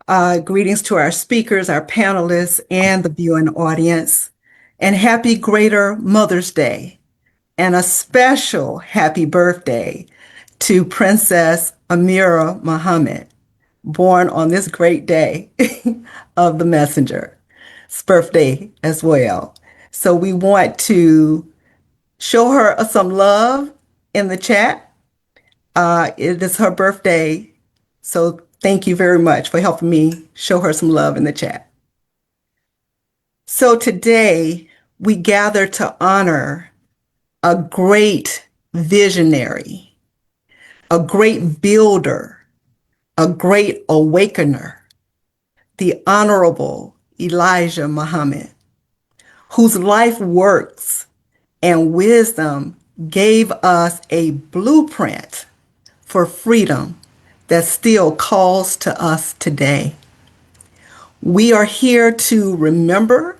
Greetings to our speakers, our panelists, and the viewing audience. And happy Greater Mother's Day. And a special happy birthday to Princess Amira Muhammad, born on this great day of the messenger. It's birthday as well. So we want to show her some love in the chat. It is her birthday, so thank you very much for helping me show her some love in the chat. So today we gather to honor a great visionary, a great builder, a great awakener, the Honorable Elijah Muhammad, whose life works and wisdom gave us a blueprint for freedom that still calls to us today. We are here to remember,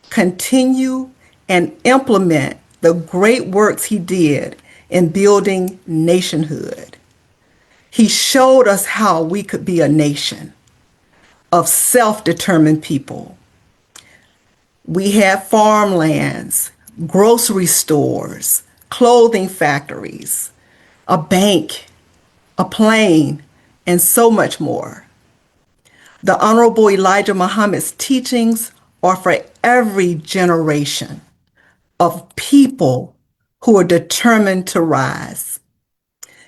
continue, and implement the great works he did in building nationhood. He showed us how we could be a nation of self-determined people. We had farmlands, grocery stores, clothing factories, a bank, a plane, and so much more. The Honorable Elijah Muhammad's teachings are for every generation of people who are determined to rise.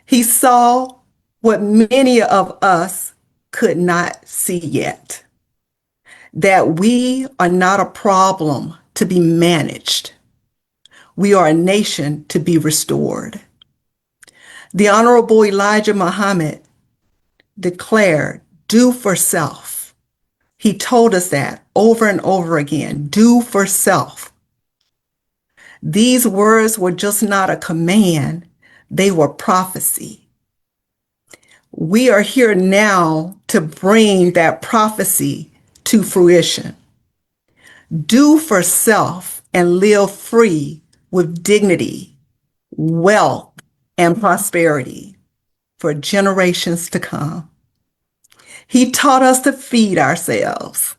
He saw what many of us could not see yet, that we are not a problem to be managed. We are a nation to be restored. The Honorable Elijah Muhammad declared, do for self. He told us that over and over again, do for self. These words were just not a command, they were prophecy. We are here now to bring that prophecy to fruition. Do for self and live free with dignity, wealth, and prosperity for generations to come. He taught us to feed ourselves,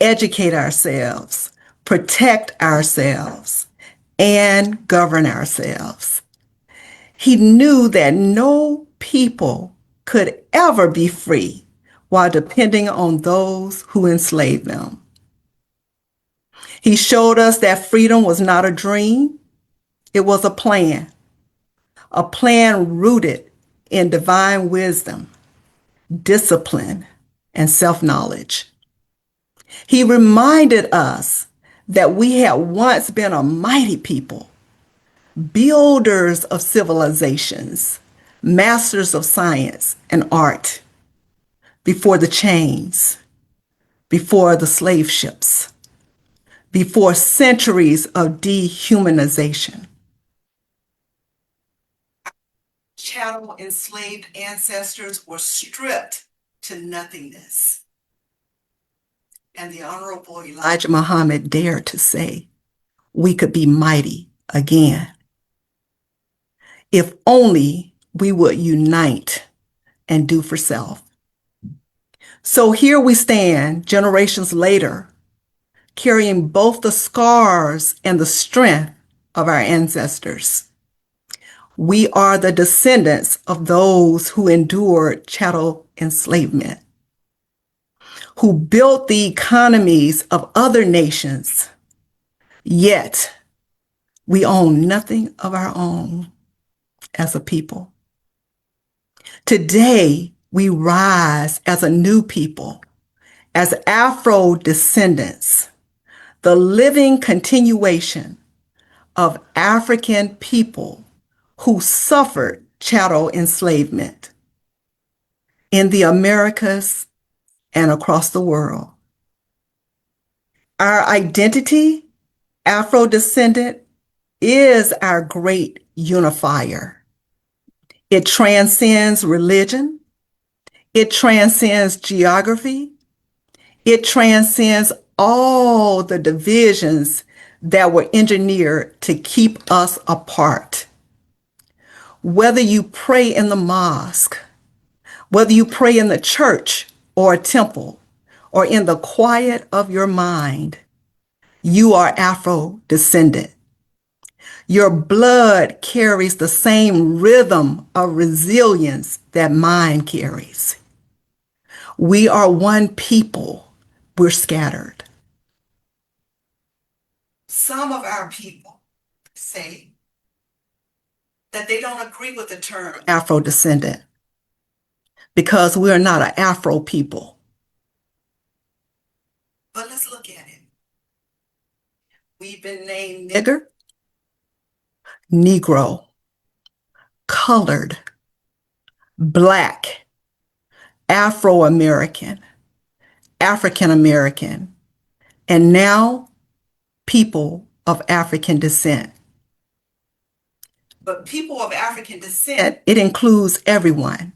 educate ourselves, protect ourselves, and govern ourselves. He knew that no people could ever be free while depending on those who enslaved them. He showed us that freedom was not a dream, it was a plan rooted in divine wisdom, discipline, and self-knowledge. He reminded us that we had once been a mighty people, builders of civilizations, masters of science and art, before the chains, before the slave ships, before centuries of dehumanization. Chattel enslaved ancestors were stripped to nothingness. And the Honorable Elijah Muhammad dared to say, we could be mighty again. If only we would unite and do for self. So here we stand, generations later, carrying both the scars and the strength of our ancestors. We are the descendants of those who endured chattel enslavement, who built the economies of other nations, yet we own nothing of our own as a people. Today, we rise as a new people, as Afro Descendants, the living continuation of African people who suffered chattel enslavement in the Americas and across the world. Our identity, Afro Descendant, is our great unifier. It transcends religion. It transcends geography. It transcends all the divisions that were engineered to keep us apart. Whether you pray in the mosque, whether you pray in the church or a temple or in the quiet of your mind, you are Afro Descendant. Your blood carries the same rhythm of resilience that mine carries. We are one people. We're scattered. Some of our people say that they don't agree with the term Afro Descendant because we are not an Afro people. But let's look at it. We've been named nigger, Negro, colored, Black, Afro-American, African-American, and now people of African descent. But people of African descent, it includes everyone.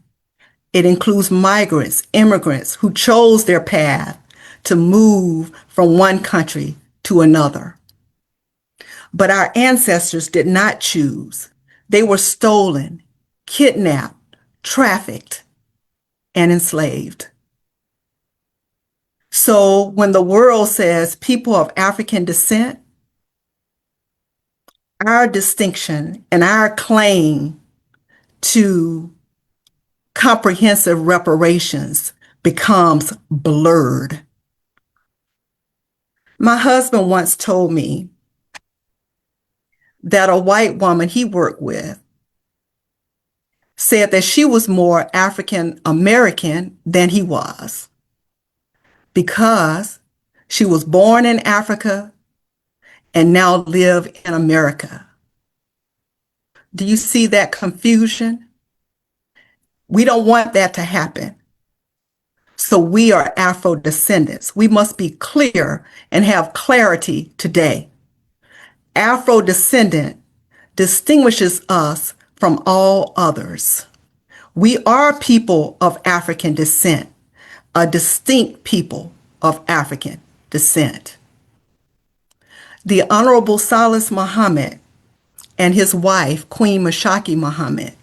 It includes migrants, immigrants who chose their path to move from one country to another. But our ancestors did not choose. They were stolen, kidnapped, trafficked, and enslaved. So when the world says people of African descent, our distinction and our claim to comprehensive reparations becomes blurred. My husband once told me that a white woman he worked with said that she was more African American than he was because she was born in Africa and now live in America. Do you see that confusion? We don't want that to happen. So we are Afro descendants. We must be clear and have clarity today. Afro descendant distinguishes us from all others. We are people of African descent, a distinct people of African descent. The Honorable Salis Muhammad and his wife, Queen Mashaki Muhammad,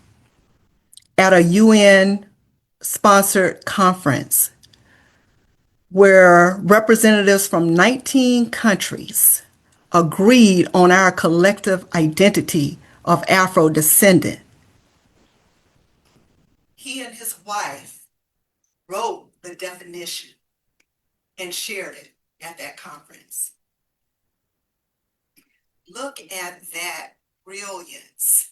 at a UN-sponsored conference where representatives from 19 countries agreed on our collective identity of Afro descendant. He and his wife wrote the definition and shared it at that conference. Look at that brilliance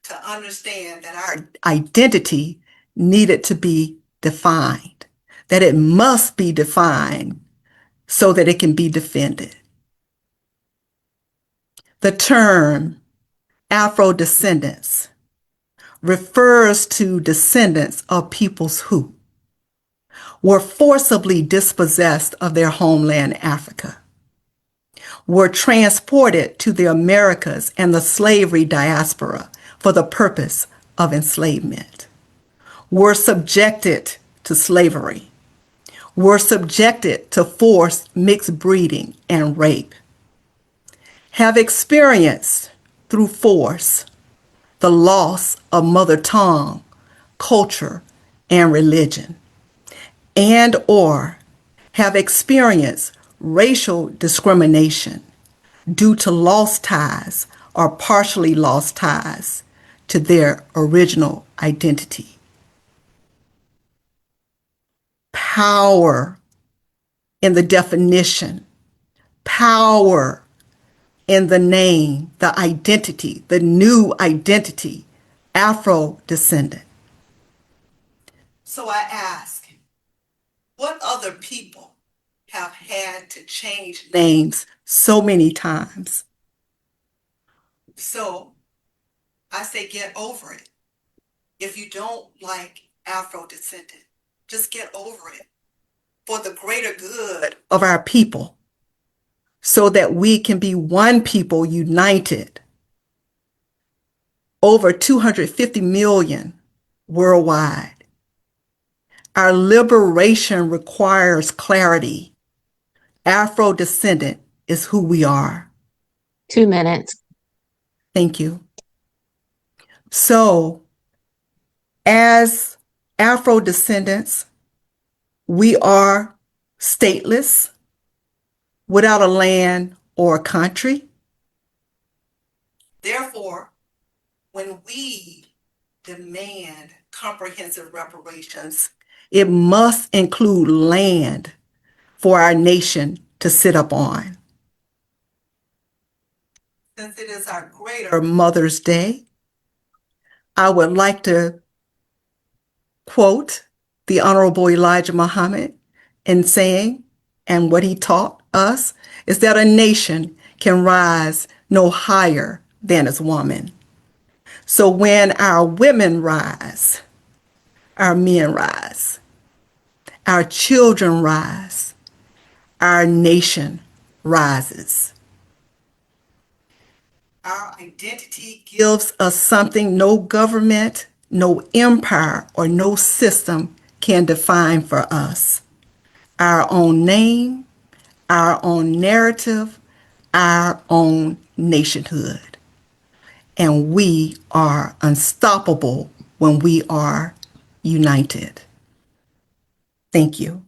to understand that our identity needed to be defined, that it must be defined so that it can be defended. The term Afro Descendants refers to descendants of peoples who were forcibly dispossessed of their homeland, Africa, were transported to the Americas and the slavery diaspora for the purpose of enslavement, were subjected to slavery, were subjected to forced mixed breeding and rape, have experienced through force the loss of mother tongue, culture, and religion, and or have experienced racial discrimination due to lost ties or partially lost ties to their original identity. Power in the definition, power in the name, the identity, the new identity, Afro descendant. So I ask, what other people have had to change names so many times? So I say get over it. If you don't like Afro descendant, just get over it for the greater good of our people so that we can be one people united. Over 250 million worldwide. Our liberation requires clarity. Afro descendant is who we are. 2 minutes. Thank you. So, as Afro descendants, We are stateless, without a land or a country. Therefore, when we demand comprehensive reparations, it must include land for our nation to sit up on. Since it is our greater Mother's Day, I would like to quote the Honorable Elijah Muhammad in saying, and what he taught us, is that a nation can rise no higher than its woman. So when our women rise, our men rise, our children rise, our nation rises. Our identity gives us something no government, no empire, or no system can define for us. Our own name, our own narrative, our own nationhood. And we are unstoppable when we are united. Thank you.